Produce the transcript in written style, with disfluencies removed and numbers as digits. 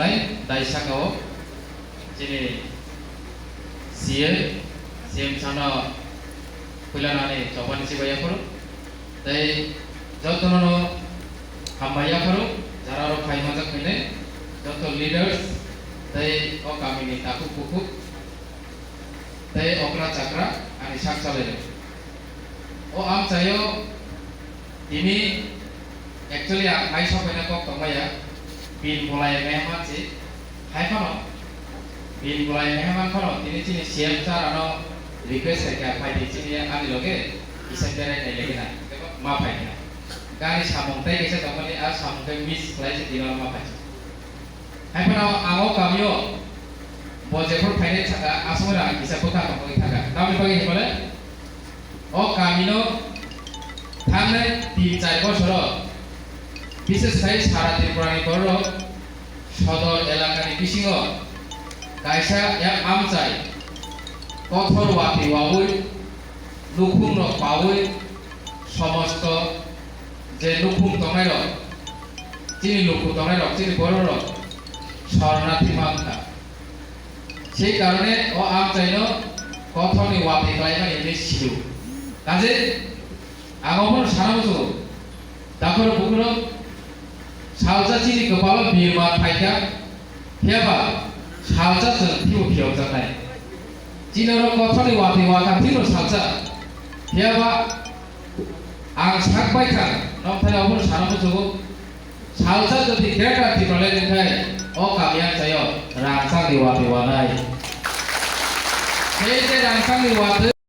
tangnai daisakao jini CM sana kulanane chobani sibaya koro tai jotono hambaya koro jararo khai majak mine joto leaders tai o kamini taku kuku tai okra chakra ani sak chalele o am chayo ini actually hai sopaina kok tongmaya bin bolai mehman si hai kono bin bolai mehman kono tini chini CM sar ano request hai ka phai di chini ani loge isendere nei legena ma phai na gani samong tai kese tongmani a samong tai miss klai se dinor ma phai hai kono ango kamyo bojepur phaine chaka asmora kisa kota tongmani thaka tami pagi hibole o kamino থামনে 3-4 বছর বিশেষ করে সারা ত্রিপুরানি বড় সদর এলাকার বিশিং কাইসা এক আমচাই কঠোর ওয়াতি ওয়াউই Lukung rock পাউই সমস্ত যে লুকুং তংনাই রক যিনি লুকু তংনাই রক যিনি বড় রক শরণার্থী মানতা সেই কারণে ও আমচাইনো কঠোরনি ওয়াতি খাইমানি নিশ্চিত কাজে আগমন সারা বছর দাখর বুকুর সালজা চিনি গোপাল বিরমা ফাইকা হেবা সালজা जों थिउ थिउ जानाय जिनर कथनि वाति वाका थिउ सालजा हेबा आं साकबाय थां नमथाय अबन सारा बছর सालजा जदि ग्रेटा थिबले नखाय अ कामिया जायो रांसांनि वाति वानाय हे जे रांसांनि वाति